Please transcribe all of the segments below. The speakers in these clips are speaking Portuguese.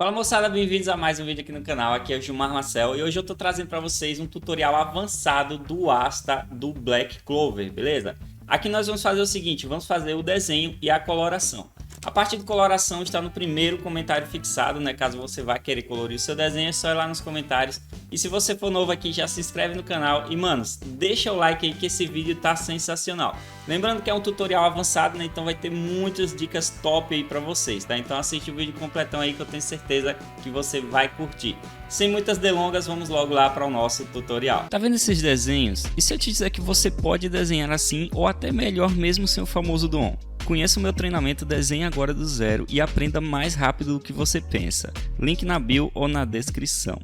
Fala moçada, bem-vindos a mais um vídeo aqui no canal, aqui é o Gilmar Marcel e hoje eu tô trazendo para vocês um tutorial avançado do Asta do Black Clover, beleza? Aqui nós vamos fazer o seguinte, vamos fazer o desenho e a coloração. A parte de coloração está no primeiro comentário fixado, né? Caso você vá querer colorir o seu desenho, é só ir lá nos comentários. E se você for novo aqui, já se inscreve no canal e, manos, deixa o like aí que esse vídeo tá sensacional. Lembrando que é um tutorial avançado, né? Então vai ter muitas dicas top aí pra vocês, tá? Então assiste o vídeo completão aí que eu tenho certeza que você vai curtir. Sem muitas delongas, vamos logo lá para o nosso tutorial. Tá vendo esses desenhos? E se eu te dizer que você pode desenhar assim ou até melhor mesmo sem o famoso dom? Conheça o meu treinamento Desenhe Agora do Zero e aprenda mais rápido do que você pensa. Link na bio ou na descrição.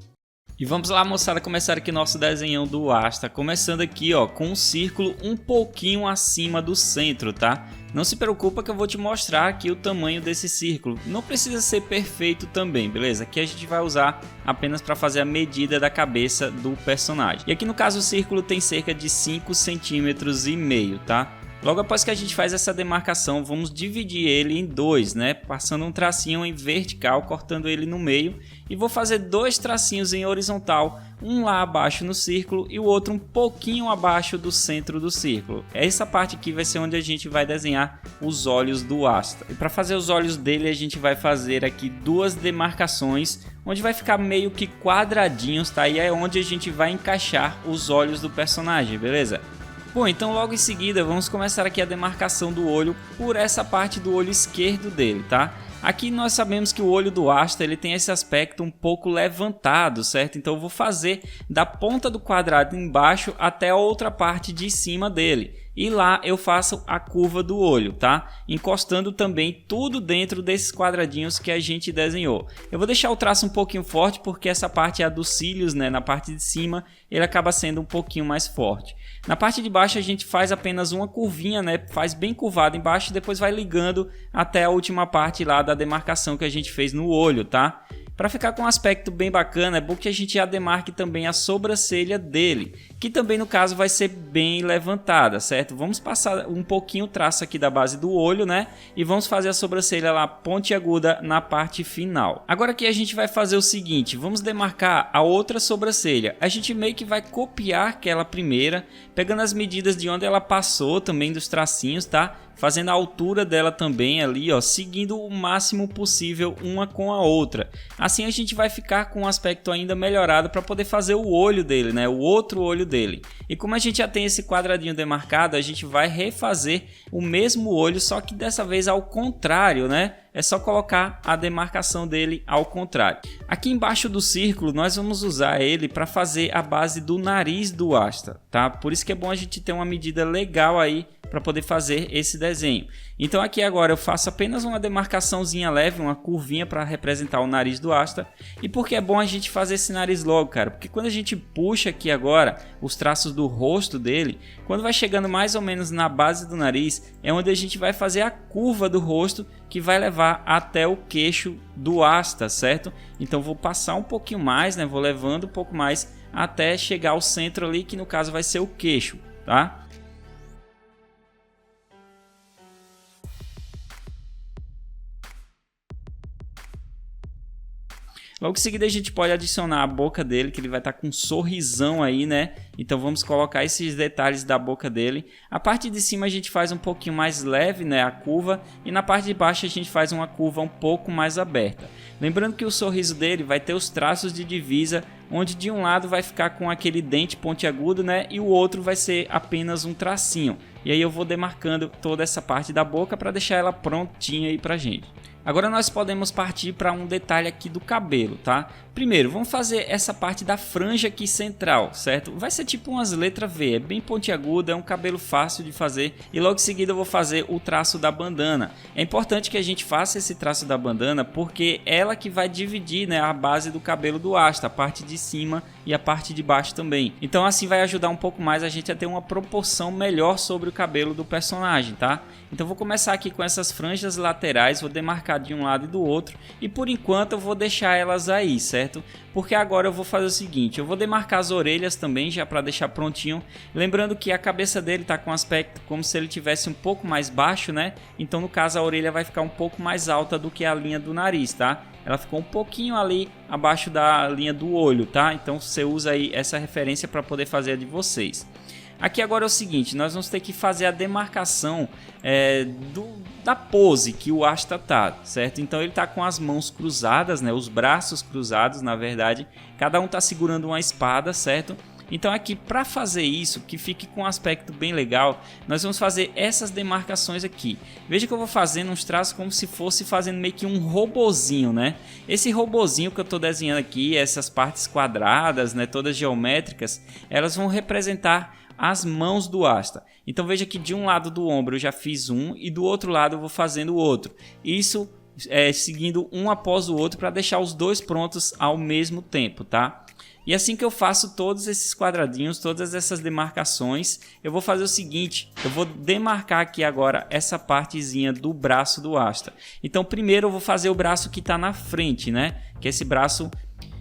E vamos lá, moçada, começar aqui nosso desenhão do Asta, começando aqui, ó, com um círculo um pouquinho acima do centro, tá? Não se preocupa que eu vou te mostrar aqui o tamanho desse círculo. Não precisa ser perfeito também, beleza? Aqui a gente vai usar apenas para fazer a medida da cabeça do personagem. E aqui no caso o círculo tem cerca de 5,5 cm, tá? Logo após que a gente faz essa demarcação, vamos dividir ele em dois, né? Passando um tracinho em vertical, cortando ele no meio. E vou fazer dois tracinhos em horizontal, um lá abaixo no círculo e o outro um pouquinho abaixo do centro do círculo. Essa parte aqui vai ser onde a gente vai desenhar os olhos do Asta. E para fazer os olhos dele, a gente vai fazer aqui duas demarcações, onde vai ficar meio que quadradinhos, tá? E é onde a gente vai encaixar os olhos do personagem, beleza? Bom, então logo em seguida vamos começar aqui a demarcação do olho por essa parte do olho esquerdo dele, tá? Aqui nós sabemos que o olho do Asta ele tem esse aspecto um pouco levantado, certo? Então eu vou fazer da ponta do quadrado embaixo até a outra parte de cima dele. E lá eu faço a curva do olho, tá? Encostando também tudo dentro desses quadradinhos que a gente desenhou. Eu vou deixar o traço um pouquinho forte porque essa parte é a dos cílios, né? Na parte de cima ele acaba sendo um pouquinho mais forte. Na parte de baixo a gente faz apenas uma curvinha, né? Faz bem curvado embaixo e depois vai ligando até a última parte lá da demarcação que a gente fez no olho, tá? Para ficar com um aspecto bem bacana, é bom que a gente já demarque também a sobrancelha dele, que também no caso vai ser bem levantada, certo? Vamos passar um pouquinho o traço aqui da base do olho, né? E vamos fazer a sobrancelha lá pontiaguda na parte final. Agora aqui a gente vai fazer o seguinte, vamos demarcar a outra sobrancelha. A gente meio que vai copiar aquela primeira, pegando as medidas de onde ela passou também dos tracinhos, tá? Fazendo a altura dela também ali, ó, seguindo o máximo possível uma com a outra. Assim a gente vai ficar com um aspecto ainda melhorado para poder fazer o olho dele, né? O outro olho dele. E como a gente já tem esse quadradinho demarcado, a gente vai refazer o mesmo olho, só que dessa vez ao contrário, né? É só colocar a demarcação dele ao contrário. Aqui embaixo do círculo nós vamos usar ele para fazer a base do nariz do Asta, tá? Por isso que é bom a gente ter uma medida legal aí para poder fazer esse desenho. Então aqui agora eu faço apenas uma demarcaçãozinha leve, uma curvinha para representar o nariz do Asta. E por que é bom a gente fazer esse nariz logo, cara? Porque quando a gente puxa aqui agora os traços do rosto dele, quando vai chegando mais ou menos na base do nariz, é onde a gente vai fazer a curva do rosto que vai levar até o queixo do Asta, certo? Então vou passar um pouquinho mais, né? Vou levando um pouco mais até chegar ao centro ali, que no caso vai ser o queixo, tá? Logo em seguida a gente pode adicionar a boca dele, que ele vai estar com um sorrisão aí, né? Então vamos colocar esses detalhes da boca dele. A parte de cima a gente faz um pouquinho mais leve, né? A curva. E na parte de baixo a gente faz uma curva um pouco mais aberta. Lembrando que o sorriso dele vai ter os traços de divisa, onde de um lado vai ficar com aquele dente pontiagudo, né? E o outro vai ser apenas um tracinho. E aí eu vou demarcando toda essa parte da boca para deixar ela prontinha aí pra gente. Agora nós podemos partir para um detalhe aqui do cabelo, tá? Primeiro, vamos fazer essa parte da franja aqui central, certo? Vai ser tipo umas letras V, é bem pontiaguda, é um cabelo fácil de fazer. E logo em seguida eu vou fazer o traço da bandana. É importante que a gente faça esse traço da bandana porque ela que vai dividir, né, a base do cabelo do Asta, a parte de cima e a parte de baixo também. Então assim vai ajudar um pouco mais a gente a ter uma proporção melhor sobre o cabelo do personagem, tá? Então vou começar aqui com essas franjas laterais, vou demarcar de um lado e do outro. E por enquanto eu vou deixar elas aí, certo? Porque agora eu vou fazer o seguinte, eu vou demarcar as orelhas também já para deixar prontinho, lembrando que a cabeça dele tá com aspecto como se ele tivesse um pouco mais baixo, né? Então no caso a orelha vai ficar um pouco mais alta do que a linha do nariz, tá? ela ficou um pouquinho ali abaixo da linha do olho, tá? Então você usa aí essa referência para poder fazer a de vocês. Aqui agora é o seguinte, nós vamos ter que fazer a demarcação da pose que o Asta tá, certo? Então ele tá com as mãos cruzadas, né? Os braços cruzados, na verdade. Cada um tá segurando uma espada, certo? Então aqui, para fazer isso, que fique com um aspecto bem legal, nós vamos fazer essas demarcações aqui. Veja que eu vou fazendo uns traços como se fosse fazendo meio que um robozinho, né? Esse robozinho que eu estou desenhando aqui, essas partes quadradas, né, todas geométricas, elas vão representar as mãos do Asta. Então veja que de um lado do ombro eu já fiz um e do outro lado eu vou fazendo o outro. Isso seguindo um após o outro para deixar os dois prontos ao mesmo tempo, tá? E assim que eu faço todos esses quadradinhos, todas essas demarcações, eu vou fazer o seguinte, eu vou demarcar aqui agora essa partezinha do braço do Asta. Então primeiro eu vou fazer o braço que está na frente, né? Que é esse braço,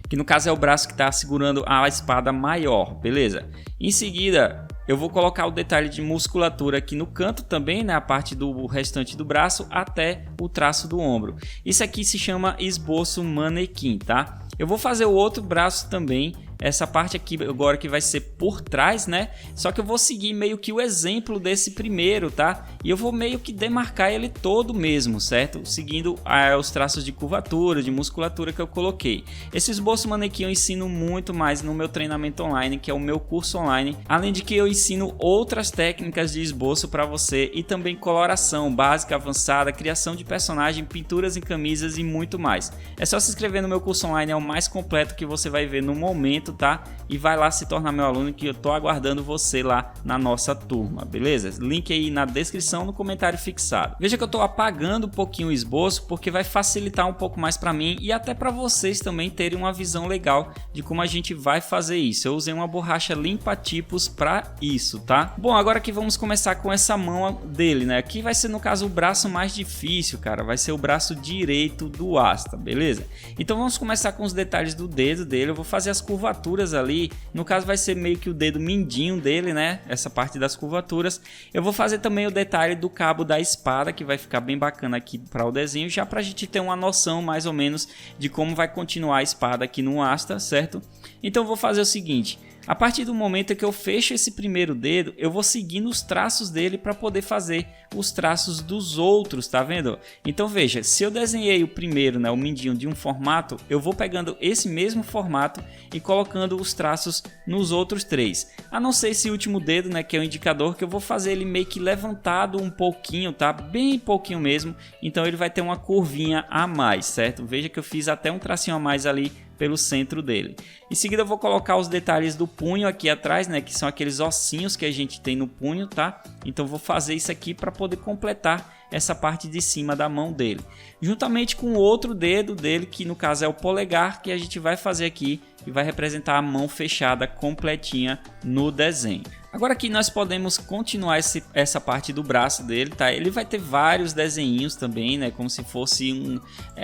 que no caso é o braço que está segurando a espada maior, beleza? Em seguida, eu vou colocar o detalhe de musculatura aqui no canto também, né? A parte do restante do braço até o traço do ombro. Isso aqui se chama esboço manequim, tá? Eu vou fazer o outro braço também, essa parte aqui agora que vai ser por trás, né? Só que eu vou seguir meio que o exemplo desse primeiro, tá? E eu vou meio que demarcar ele todo mesmo, certo? Seguindo os traços de curvatura, de musculatura que eu coloquei. Esse esboço manequim eu ensino muito mais no meu treinamento online, que é o meu curso online. Além de que eu ensino outras técnicas de esboço para você e também coloração básica, avançada, criação de personagem, pinturas em camisas e muito mais. É só se inscrever no meu curso online, é o mais completo que você vai ver no momento, tá? E vai lá se tornar meu aluno, que eu tô aguardando você lá na nossa turma, beleza? Link aí na descrição, no comentário fixado. Veja que eu tô apagando um pouquinho o esboço, porque vai facilitar um pouco mais para mim e até para vocês também terem uma visão legal de como a gente vai fazer isso. Eu usei uma borracha limpa-tipos para isso, tá? Bom, agora que vamos começar com essa mão dele, né? Aqui vai ser no caso o braço mais difícil, cara. Vai ser o braço direito do Asta, beleza? Então vamos começar com os detalhes do dedo dele. Eu vou fazer as curvaturas ali, no caso vai ser meio que o dedo mindinho dele, né? Essa parte das curvaturas. Eu vou fazer também o detalhe do cabo da espada, que vai ficar bem bacana aqui para o desenho, já para a gente ter uma noção mais ou menos de como vai continuar a espada aqui no Asta, certo? Então eu vou fazer o seguinte. A partir do momento que eu fecho esse primeiro dedo, eu vou seguindo os traços dele para poder fazer os traços dos outros, tá vendo? Então veja, se eu desenhei o primeiro, né, o mindinho de um formato, eu vou pegando esse mesmo formato e colocando os traços nos outros três. A não ser esse último dedo, né, que é o indicador, que eu vou fazer ele meio que levantado um pouquinho, tá? Bem pouquinho mesmo, então ele vai ter uma curvinha a mais, certo? Veja que eu fiz até um tracinho a mais ali pelo centro dele. Em seguida eu vou colocar os detalhes do punho aqui atrás, né, que são aqueles ossinhos que a gente tem no punho, tá? Então eu vou fazer isso aqui para poder completar essa parte de cima da mão dele, juntamente com o outro dedo dele, que no caso é o polegar, que a gente vai fazer aqui e vai representar a mão fechada completinha no desenho. Agora aqui nós podemos continuar essa parte do braço dele, tá? Ele vai ter vários desenhinhos também, né? Como se fosse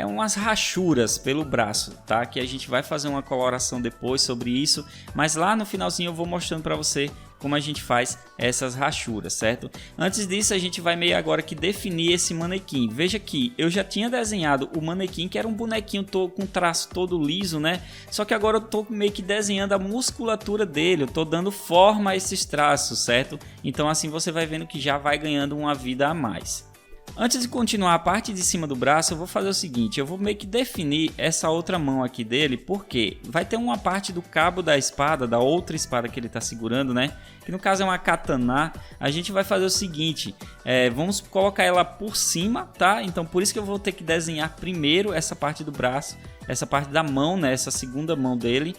umas rachuras pelo braço, tá? Que a gente vai fazer uma coloração depois sobre isso, mas lá no finalzinho eu vou mostrando para você como a gente faz essas rachuras, certo? Antes disso a gente vai meio agora que definir esse manequim. Veja que eu já tinha desenhado o manequim, que era um bonequinho com traço todo liso, né? Só que agora eu tô meio que desenhando a musculatura dele, eu tô dando forma a esses traços, certo? Então assim você vai vendo que já vai ganhando uma vida a mais. Antes de continuar a parte de cima do braço, eu vou fazer o seguinte, eu vou meio que definir essa outra mão aqui dele, porque vai ter uma parte do cabo da espada, da outra espada que ele está segurando, né? Que no caso é uma katana. A gente vai fazer o seguinte, vamos colocar ela por cima, tá? Então por isso que eu vou ter que desenhar primeiro essa parte do braço, essa parte da mão, né? Essa segunda mão dele,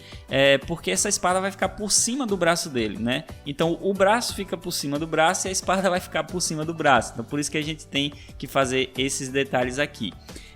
porque essa espada vai ficar por cima do braço dele, né? Então o braço fica por cima do braço e a espada vai ficar por cima do braço. Então por isso que a gente tem que fazer esses detalhes aqui.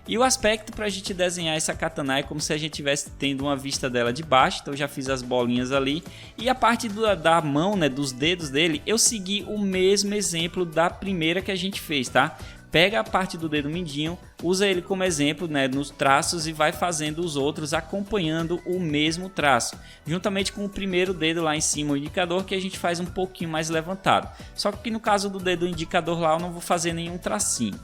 E o aspecto para a gente desenhar essa katana é como se a gente estivesse tendo uma vista dela de baixo. Então eu já fiz as bolinhas ali. E a parte da mão, né, dos dedos dele, eu segui o mesmo exemplo da primeira que a gente fez, tá? Pega a parte do dedo mindinho, usa ele como exemplo, né, nos traços e vai fazendo os outros acompanhando o mesmo traço. Juntamente com o primeiro dedo lá em cima, o indicador, que a gente faz um pouquinho mais levantado. Só que no caso do dedo indicador lá eu não vou fazer nenhum tracinho.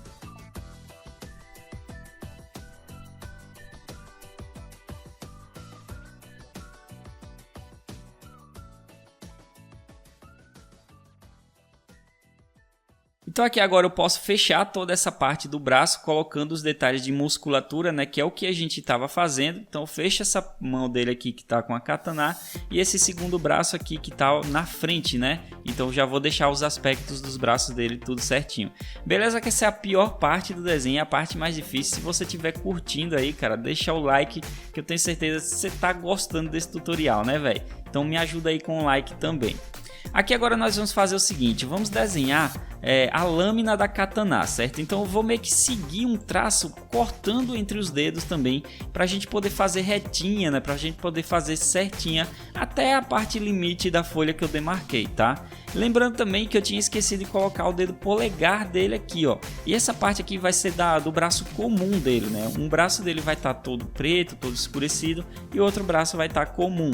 Então aqui agora eu posso fechar toda essa parte do braço colocando os detalhes de musculatura, né, que é o que a gente estava fazendo. Então fecha essa mão dele aqui que está com a katana e esse segundo braço aqui que está na frente, né? Então já vou deixar os aspectos dos braços dele tudo certinho. Beleza, que essa é a pior parte do desenho, a parte mais difícil. Se você estiver curtindo aí, cara, deixa o like que eu tenho certeza que você está gostando desse tutorial, né, velho? Então me ajuda aí com o like também. Aqui agora nós vamos fazer o seguinte, vamos desenhar a lâmina da katana, certo? Então eu vou meio que seguir um traço cortando entre os dedos também, para a gente poder fazer retinha, né? Para a gente poder fazer certinha até a parte limite da folha que eu demarquei, tá? Lembrando também que eu tinha esquecido de colocar o dedo polegar dele aqui, ó. E essa parte aqui vai ser do braço comum dele, né? Um braço dele vai estar todo preto, todo escurecido, e o outro braço vai estar comum.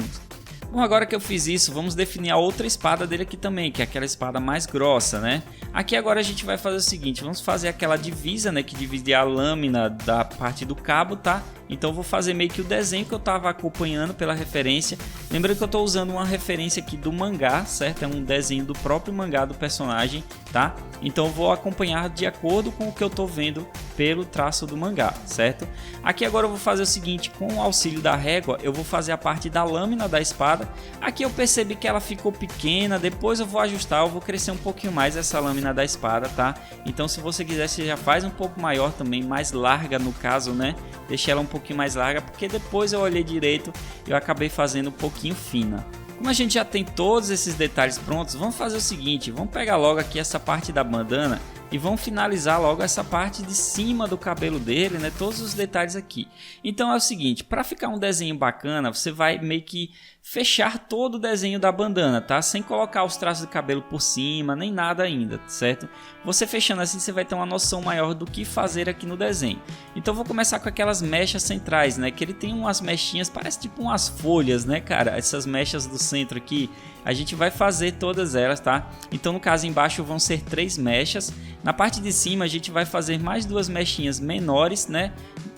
Bom, agora que eu fiz isso, vamos definir a outra espada dele aqui também, que é aquela espada mais grossa, né? Aqui agora a gente vai fazer o seguinte, vamos fazer aquela divisa, né, que divide a lâmina da parte do cabo, tá? Então eu vou fazer meio que o desenho que eu estava acompanhando pela referência. Lembrando que eu estou usando uma referência aqui do mangá, certo? É um desenho do próprio mangá do personagem, tá? Então eu vou acompanhar de acordo com o que eu estou vendo pelo traço do mangá, certo? Aqui agora eu vou fazer o seguinte, com o auxílio da régua, eu vou fazer a parte da lâmina da espada. Aqui eu percebi que ela ficou pequena, depois eu vou ajustar, eu vou crescer um pouquinho mais essa lâmina da espada, tá? Então se você quiser, você já faz um pouco maior também, mais larga no caso, né? Deixa ela um pouquinho mais larga, porque depois eu olhei direito e eu acabei fazendo um pouquinho fina. Como a gente já tem todos esses detalhes prontos, vamos fazer o seguinte, vamos pegar logo aqui essa parte da bandana e vamos finalizar logo essa parte de cima do cabelo dele, né? Todos os detalhes aqui. Então é o seguinte, para ficar um desenho bacana, você vai meio que fechar todo o desenho da bandana, tá? Sem colocar os traços de cabelo por cima, nem nada ainda, certo? Você fechando assim, você vai ter uma noção maior do que fazer aqui no desenho. Então eu vou começar com aquelas mechas centrais, né? Que ele tem umas mechinhas, parece tipo umas folhas, né, cara? Essas mechas do centro aqui, a gente vai fazer todas elas, tá? Então no caso embaixo vão ser 3 mechas. Na parte de cima a gente vai fazer mais 2 mechinhas menores, né?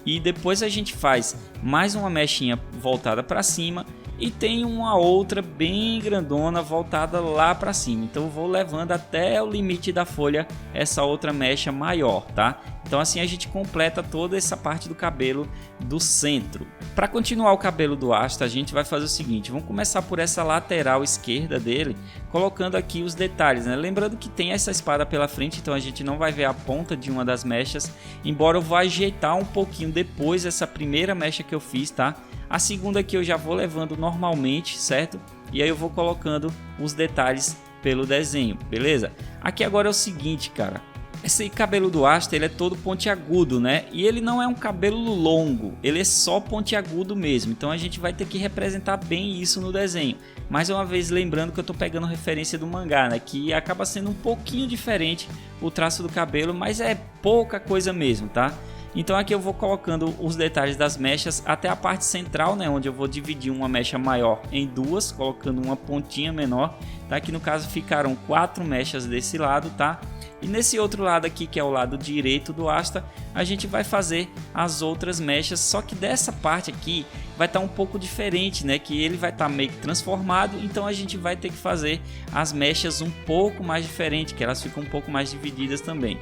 E depois a gente faz mais uma mechinha voltada para cima e tem uma outra bem grandona voltada lá para cima. Então eu vou levando até o limite da folha essa outra mecha maior, tá? Então assim a gente completa toda essa parte do cabelo do centro. Para continuar o cabelo do Asta, a gente vai fazer o seguinte, vamos começar por essa lateral esquerda dele, colocando aqui os detalhes, né? Lembrando que tem essa espada pela frente, então a gente não vai ver a ponta de uma das mechas, embora eu vá ajeitar um pouquinho depois essa primeira mecha que eu fiz, tá? A segunda aqui eu já vou levando normalmente, certo? E aí eu vou colocando os detalhes pelo desenho, beleza? Aqui agora é o seguinte, cara. Esse cabelo do Asta, ele é todo pontiagudo, né? E ele não é um cabelo longo, ele é só pontiagudo mesmo. Então a gente vai ter que representar bem isso no desenho. Mais uma vez lembrando que eu tô pegando referência do mangá, né? Que acaba sendo um pouquinho diferente o traço do cabelo, mas é pouca coisa mesmo, tá? Então aqui eu vou colocando os detalhes das mechas até a parte central, né, onde eu vou dividir uma mecha maior em duas, colocando uma pontinha menor, tá? Aqui no caso ficaram 4 mechas desse lado, tá? E nesse outro lado aqui, que é o lado direito do Asta, a gente vai fazer as outras mechas, só que dessa parte aqui vai estar um pouco diferente, né? Que ele vai estar meio que transformado, então a gente vai ter que fazer as mechas um pouco mais diferente, que elas ficam um pouco mais divididas também.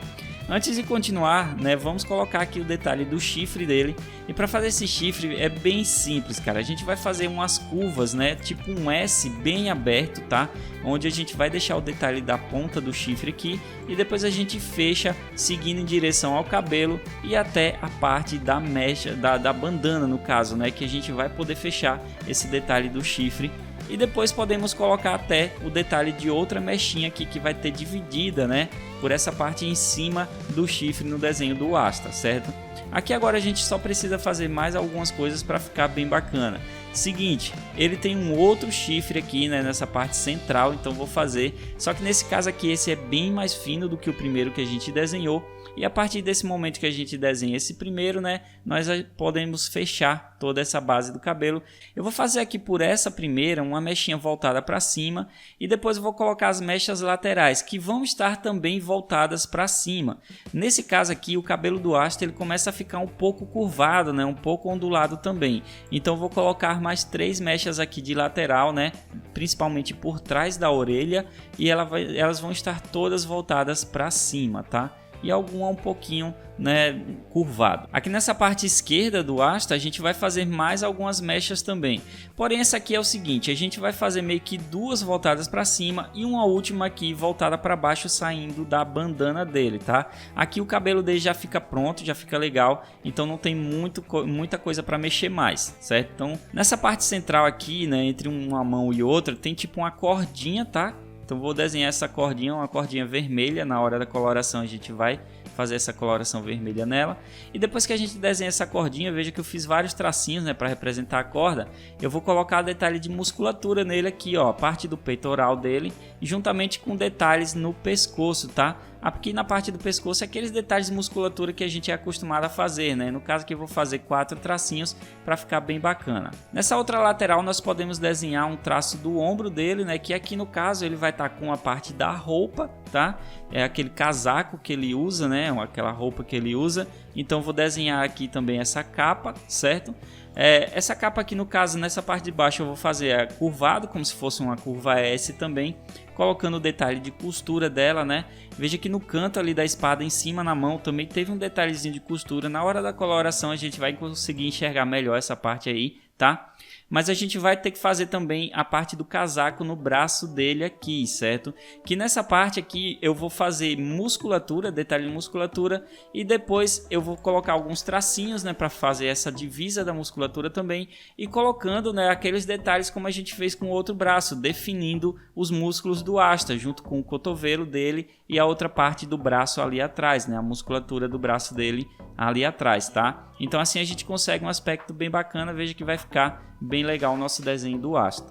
Antes de continuar, né, vamos colocar aqui o detalhe do chifre dele. E para fazer esse chifre é bem simples, cara. A gente vai fazer umas curvas, né, tipo um S bem aberto, tá? Onde a gente vai deixar o detalhe da ponta do chifre aqui e depois a gente fecha seguindo em direção ao cabelo e até a parte da mecha, da bandana no caso, né, que a gente vai poder fechar esse detalhe do chifre. E depois podemos colocar até o detalhe de outra mechinha aqui que vai ter dividida, né, por essa parte em cima do chifre no desenho do Asta, certo? Aqui agora a gente só precisa fazer mais algumas coisas para ficar bem bacana. Seguinte, ele tem um outro chifre aqui, né, nessa parte central, então vou fazer, só que nesse caso aqui esse é bem mais fino do que o primeiro que a gente desenhou. E a partir desse momento que a gente desenha esse primeiro, né, nós podemos fechar toda essa base do cabelo. Eu vou fazer aqui por essa primeira uma mechinha voltada para cima e depois eu vou colocar as mechas laterais que vão estar também voltadas para cima. Nesse caso aqui o cabelo do Asta ele começa a ficar um pouco curvado, né, um pouco ondulado também. Então eu vou colocar mais 3 mechas aqui de lateral, né, principalmente por trás da orelha, e elas vão estar todas voltadas para cima, tá? E alguma um pouquinho, né, curvado. Aqui nessa parte esquerda do Asta a gente vai fazer mais algumas mechas também. Porém essa aqui é o seguinte, a gente vai fazer meio que 2 voltadas para cima e uma última aqui voltada para baixo saindo da bandana dele, tá? Aqui o cabelo dele já fica pronto, já fica legal, então não tem muita coisa para mexer mais, certo? Então nessa parte central aqui, né, entre uma mão e outra tem tipo uma cordinha, tá? Então vou desenhar essa cordinha, uma cordinha vermelha. Na hora da coloração a gente vai fazer essa coloração vermelha nela. E depois que a gente desenha essa cordinha, veja que eu fiz vários tracinhos, né, para representar a corda. Eu vou colocar detalhe de musculatura nele aqui, ó, a parte do peitoral dele, e juntamente com detalhes no pescoço, tá? Aqui na parte do pescoço, aqueles detalhes de musculatura que a gente é acostumado a fazer, né? No caso aqui eu vou fazer 4 tracinhos para ficar bem bacana. Nessa outra lateral nós podemos desenhar um traço do ombro dele, né? Que aqui no caso ele vai estar com a parte da roupa, tá? É aquele casaco que ele usa, né? Aquela roupa que ele usa. Então vou desenhar aqui também essa capa, certo? Essa capa aqui no caso, nessa parte de baixo eu vou fazer curvado, como se fosse uma curva S também, colocando o detalhe de costura dela, né? Veja que no canto ali da espada, em cima na mão, também teve um detalhezinho de costura. Na hora da coloração a gente vai conseguir enxergar melhor essa parte aí, tá? Mas a gente vai ter que fazer também a parte do casaco no braço dele aqui, certo? Que nessa parte aqui eu vou fazer musculatura, detalhe de musculatura, e depois eu vou colocar alguns tracinhos, né, para fazer essa divisa da musculatura também, e colocando, né, aqueles detalhes como a gente fez com o outro braço, definindo os músculos do Asta, junto com o cotovelo dele e a outra parte do braço ali atrás, né, a musculatura do braço dele ali atrás, tá? Então assim a gente consegue um aspecto bem bacana, veja que vai ficar bem legal o nosso desenho do Asta.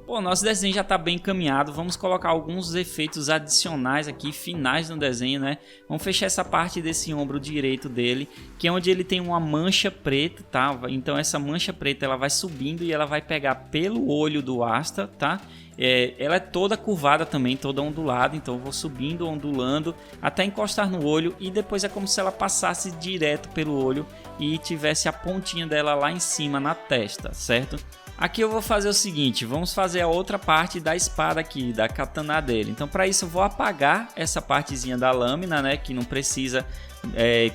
Bom, nosso desenho já está bem encaminhado, vamos colocar alguns efeitos adicionais aqui, finais no desenho, né? Vamos fechar essa parte desse ombro direito dele, que é onde ele tem uma mancha preta, tá? Então essa mancha preta ela vai subindo e ela vai pegar pelo olho do Asta, tá? Ela é toda curvada também, toda ondulada, então eu vou subindo, ondulando até encostar no olho, e depois é como se ela passasse direto pelo olho e tivesse a pontinha dela lá em cima na testa, certo? Aqui eu vou fazer o seguinte, vamos fazer a outra parte da espada aqui, da katana dele. Então para isso eu vou apagar essa partezinha da lâmina, né, que não precisa,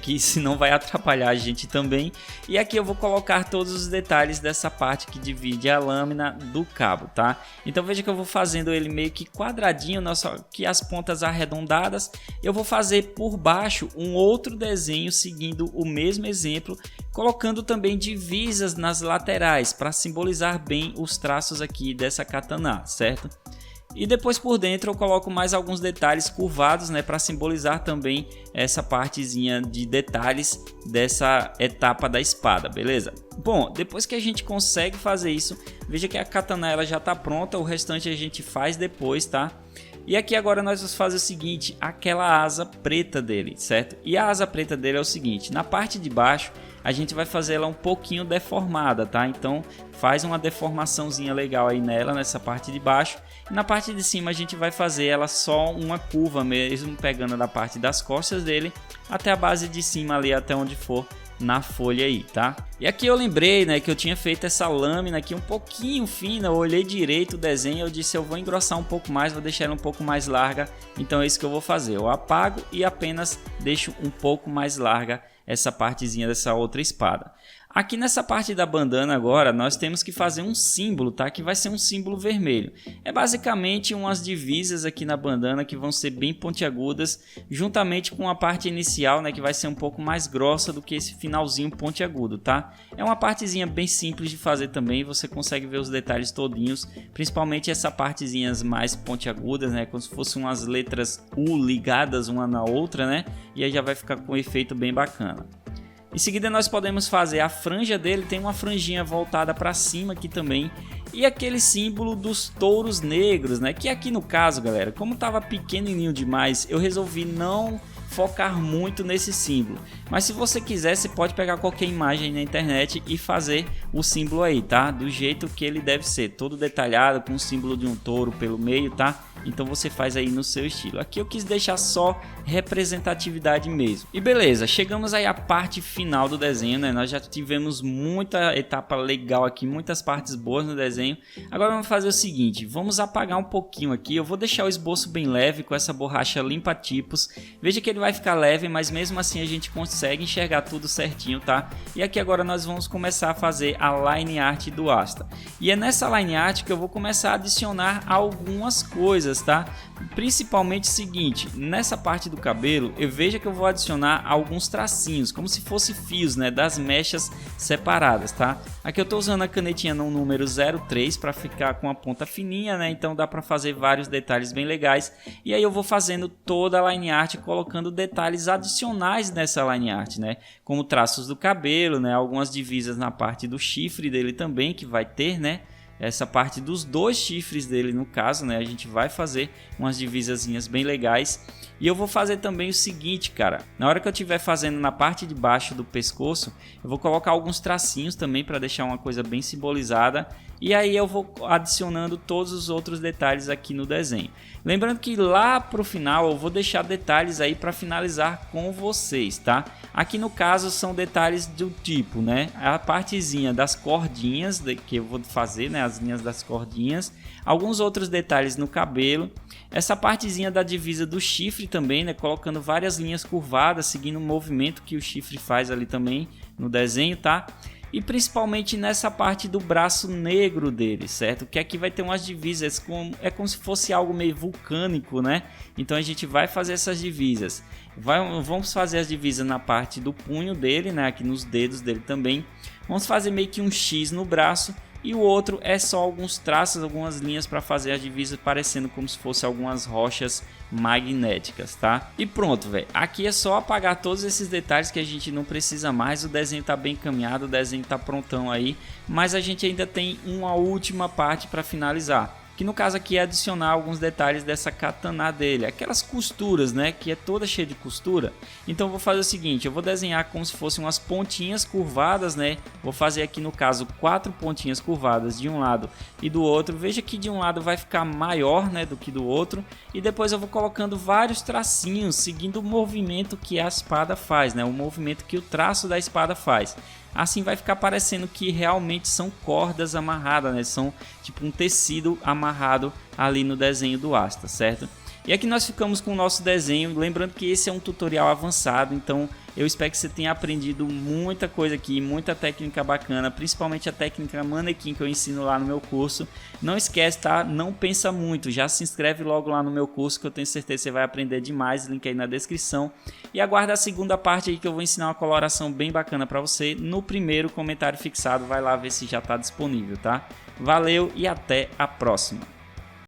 que senão vai atrapalhar a gente também. E aqui eu vou colocar todos os detalhes dessa parte que divide a lâmina do cabo, tá? Então veja que eu vou fazendo ele meio que quadradinho, que as pontas arredondadas. Eu vou fazer por baixo um outro desenho seguindo o mesmo exemplo, colocando também divisas nas laterais para simbolizar bem os traços aqui dessa katana, certo? E depois por dentro eu coloco mais alguns detalhes curvados, né, para simbolizar também essa partezinha de detalhes dessa etapa da espada, beleza? Bom, depois que a gente consegue fazer isso, veja que a katana ela já está pronta, o restante a gente faz depois, tá? E aqui agora nós vamos fazer o seguinte, aquela asa preta dele, certo? E a asa preta dele é o seguinte, na parte de baixo a gente vai fazer ela um pouquinho deformada, tá? Então faz uma deformaçãozinha legal aí nela, nessa parte de baixo. E na parte de cima a gente vai fazer ela só uma curva mesmo, pegando da parte das costas dele até a base de cima ali, até onde for na folha aí, tá? E aqui eu lembrei, né, que eu tinha feito essa lâmina aqui um pouquinho fina, eu olhei direito o desenho, eu disse eu vou engrossar um pouco mais, vou deixar ela um pouco mais larga, então é isso que eu vou fazer, eu apago e apenas deixo um pouco mais larga essa partezinha dessa outra espada. Aqui nessa parte da bandana agora nós temos que fazer um símbolo, tá? Que vai ser um símbolo vermelho. É basicamente umas divisas aqui na bandana que vão ser bem pontiagudas, juntamente com a parte inicial, né? Que vai ser um pouco mais grossa do que esse finalzinho pontiagudo, tá? É uma partezinha bem simples de fazer também, você consegue ver os detalhes todinhos, principalmente essa partezinhas mais pontiagudas, né? Como se fossem umas letras U ligadas uma na outra, né? E aí já vai ficar com um efeito bem bacana. Em seguida nós podemos fazer a franja dele, tem uma franjinha voltada para cima aqui também. E aquele símbolo dos touros negros, né? Que aqui no caso, galera, como tava pequenininho demais, eu resolvi não focar muito nesse símbolo. Mas se você quiser, você pode pegar qualquer imagem na internet e fazer o símbolo aí, tá? Do jeito que ele deve ser, todo detalhado, com o símbolo de um touro pelo meio, tá? Então você faz aí no seu estilo. Aqui eu quis deixar só representatividade mesmo. E beleza, chegamos aí à parte final do desenho, né? Nós já tivemos muita etapa legal aqui, muitas partes boas no desenho. Agora vamos fazer o seguinte, vamos apagar um pouquinho aqui. Eu vou deixar o esboço bem leve com essa borracha limpa tipos. Veja que ele vai ficar leve, mas mesmo assim a gente consegue enxergar tudo certinho, tá? E aqui agora nós vamos começar a fazer a line art do Asta. E é nessa line art que eu vou começar a adicionar algumas coisas, tá? Principalmente o seguinte, nessa parte do cabelo, eu vejo que eu vou adicionar alguns tracinhos, como se fosse fios, né, das mechas separadas, tá? Aqui eu tô usando a canetinha no número 03 para ficar com a ponta fininha, né? Então dá para fazer vários detalhes bem legais. E aí eu vou fazendo toda a line art, colocando detalhes adicionais nessa line art, né? Como traços do cabelo, né? Algumas divisas na parte do chifre dele também, que vai ter, né? Essa parte dos dois chifres dele, no caso, né? A gente vai fazer umas divisazinhas bem legais. E eu vou fazer também o seguinte, cara. Na hora que eu estiver fazendo na parte de baixo do pescoço, eu vou colocar alguns tracinhos também para deixar uma coisa bem simbolizada. E aí eu vou adicionando todos os outros detalhes aqui no desenho. Lembrando que lá pro final eu vou deixar detalhes aí para finalizar com vocês, tá? Aqui no caso são detalhes do tipo, né? A partezinha das cordinhas que eu vou fazer, né? As linhas das cordinhas. Alguns outros detalhes no cabelo. Essa partezinha da divisa do chifre também, né? Colocando várias linhas curvadas, seguindo o movimento que o chifre faz ali também no desenho, tá? E principalmente nessa parte do braço negro dele, certo? Que aqui vai ter umas divisas, é como se fosse algo meio vulcânico, né? Então a gente vai fazer essas divisas. Vamos fazer as divisas na parte do punho dele, né? Aqui nos dedos dele também. Vamos fazer meio que um X no braço. E o outro é só alguns traços, algumas linhas para fazer as divisas parecendo como se fosse algumas rochas magnéticas, tá? E pronto, velho. Aqui é só apagar todos esses detalhes que a gente não precisa mais. O desenho tá bem caminhado, o desenho tá prontão aí, mas a gente ainda tem uma última parte para finalizar. Que no caso aqui é adicionar alguns detalhes dessa katana dele, aquelas costuras, né, que é toda cheia de costura. Então eu vou fazer o seguinte, eu vou desenhar como se fossem umas pontinhas curvadas, né, vou fazer aqui no caso 4 pontinhas curvadas de um lado e do outro. Veja que de um lado vai ficar maior, né, do que do outro, e depois eu vou colocando vários tracinhos, seguindo o movimento que a espada faz, né, o movimento que o traço da espada faz. Assim vai ficar parecendo que realmente são cordas amarradas, né? São tipo um tecido amarrado ali no desenho do Asta, certo? E aqui nós ficamos com o nosso desenho, lembrando que esse é um tutorial avançado, então eu espero que você tenha aprendido muita coisa aqui, muita técnica bacana, principalmente a técnica manequim que eu ensino lá no meu curso. Não esquece, tá? Não pensa muito, já se inscreve logo lá no meu curso que eu tenho certeza que você vai aprender demais, link aí na descrição. E aguarda a segunda parte aí que eu vou ensinar uma coloração bem bacana para você no primeiro comentário fixado, vai lá ver se já está disponível, tá? Valeu e até a próxima!